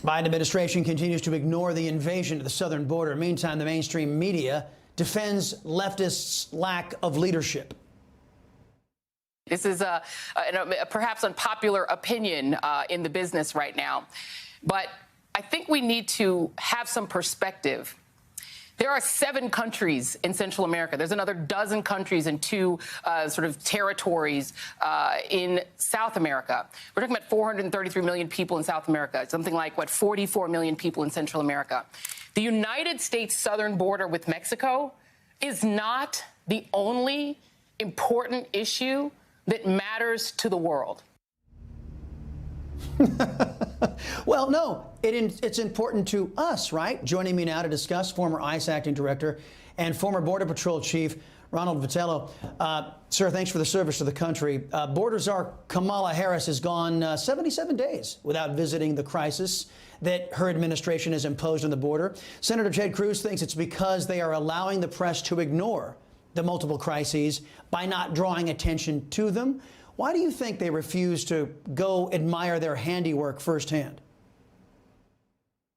Biden administration continues to ignore the invasion of the southern border. Meantime, the mainstream media defends leftists' lack of leadership. This is a perhaps unpopular opinion in the business right now, but I think we need to have some perspective. There are 7 countries in Central America. There's another dozen countries and 2 sort of territories in South America. We're talking about 433 million people in South America, something like, 44 million people in Central America. The United States southern border with Mexico is not the only important issue that matters to the world. Well, no, it's important to us, right? Joining me now to discuss, former ICE acting director and former Border Patrol chief Ronald Vitiello. Sir, thanks for the service to the country. Border czar Kamala Harris has gone 77 days without visiting the crisis that her administration has imposed on the border. Senator Ted Cruz thinks it's because they are allowing the press to ignore the multiple crises by not drawing attention to them. Why do you think they refuse to go admire their handiwork firsthand?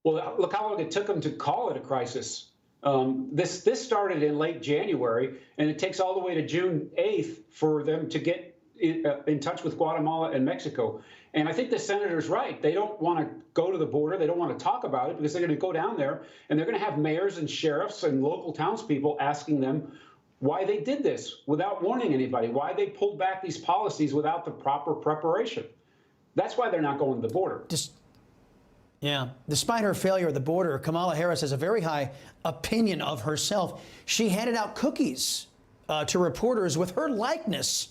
Well, look how long it took them to call it a crisis. This started in late January, and it takes all the way to June 8th for them to get in touch with Guatemala and Mexico. And I think the senator's right. They don't want to go to the border. They don't want to talk about it because they're going to go down there, and they're going to have mayors and sheriffs and local townspeople asking them why they did this without warning anybody, why they pulled back these policies without the proper preparation. That's why they're not going to the border. Despite her failure at the border, Kamala Harris has a very high opinion of herself. She handed out cookies to reporters with her likeness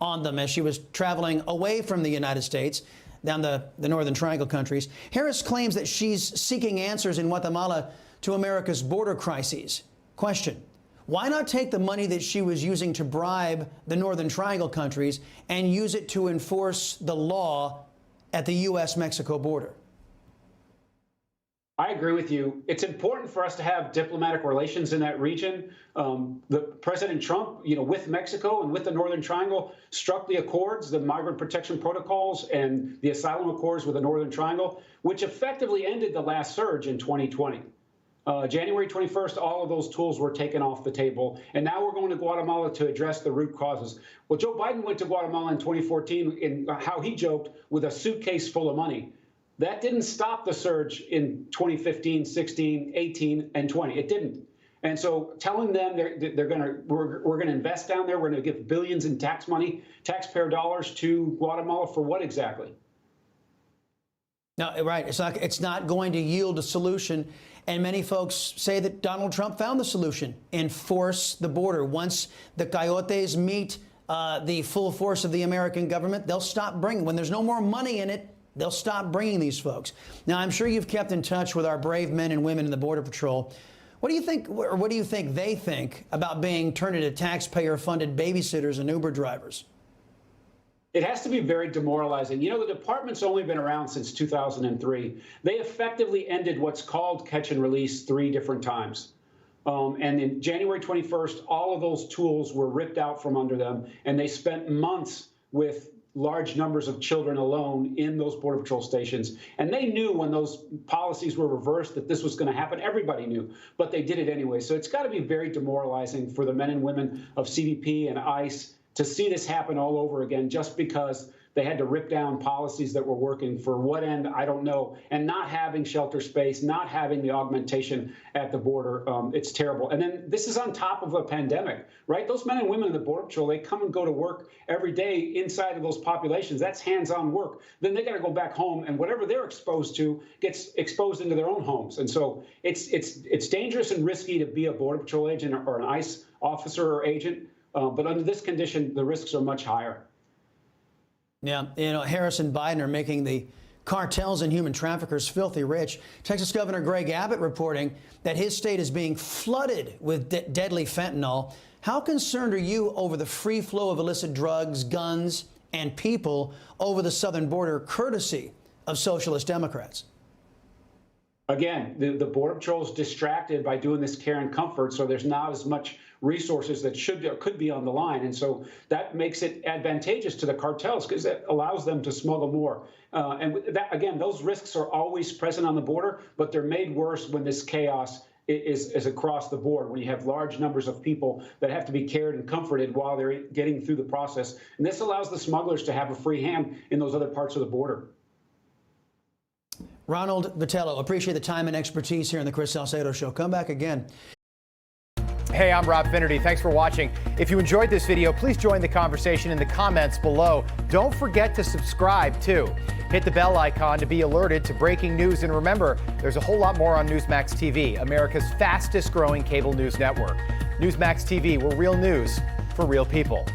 on them as she was traveling away from the United States down the Northern Triangle countries. Harris claims that she's seeking answers in Guatemala to America's border crises. Question: why not take the money that she was using to bribe the Northern Triangle countries and use it to enforce the law at the U.S.-Mexico border? I agree with you. It's important for us to have diplomatic relations in that region. President Trump, with Mexico and with the Northern Triangle, struck the accords, the migrant protection protocols and the asylum accords with the Northern Triangle, which effectively ended the last surge in 2020. January 21st, all of those tools were taken off the table. And now we're going to Guatemala to address the root causes. Well, Joe Biden went to Guatemala in 2014 in how he joked with a suitcase full of money. That didn't stop the surge in 2015, 16, 18, and 20. It didn't. And so telling them we're going to invest down there, we're going to give billions in tax money, taxpayer dollars to Guatemala for what exactly? No, right. It's not going to yield a solution. And many folks say that Donald Trump found the solution: enforce the border. Once the coyotes meet the full force of the American government, they'll stop bringing. When there's no more money in it, they'll stop bringing these folks. Now, I'm sure you've kept in touch with our brave men and women in the Border Patrol. What do you think, or what do you think they think about being turned into taxpayer-funded babysitters and Uber drivers? It has to be very demoralizing. The department's only been around since 2003. They effectively ended what's called catch and release 3 different times. And in January 21st, all of those tools were ripped out from under them, and they spent months with large numbers of children alone in those Border Patrol stations. And they knew when those policies were reversed that this was going to happen. Everybody knew, but they did it anyway. So it's got to be very demoralizing for the men and women of CBP and ICE to see this happen all over again, just because they had to rip down policies that were working. For what end, I don't know. And not having shelter space, not having the augmentation at the border, it's terrible. And then this is on top of a pandemic, right? Those men and women in the Border Patrol, they come and go to work every day inside of those populations. That's hands-on work. Then they got to go back home, and whatever they're exposed to gets exposed into their own homes. And so it's dangerous and risky to be a Border Patrol agent or an ICE officer or agent. But under this condition, the risks are much higher. Yeah, Harris and Biden are making the cartels and human traffickers filthy rich. Texas Governor Greg Abbott reporting that his state is being flooded with deadly fentanyl. How concerned are you over the free flow of illicit drugs, guns, and people over the southern border, courtesy of socialist Democrats? Again, the Border Patrol is distracted by doing this care and comfort, so there's not as much resources that could be on the line. And so that makes it advantageous to the cartels because it allows them to smuggle more. And that, again, those risks are always present on the border, but they're made worse when this chaos is across the board, when you have large numbers of people that have to be cared and comforted while they're getting through the process. And this allows the smugglers to have a free hand in those other parts of the border. Ronald Vitiello, appreciate the time and expertise here on the Chris Salcedo Show. Come back again. Hey, I'm Rob Finnerty. Thanks for watching. If you enjoyed this video, please join the conversation in the comments below. Don't forget to subscribe, too. Hit the bell icon to be alerted to breaking news. And remember, there's a whole lot more on Newsmax TV, America's fastest growing cable news network. Newsmax TV, where real news for real people.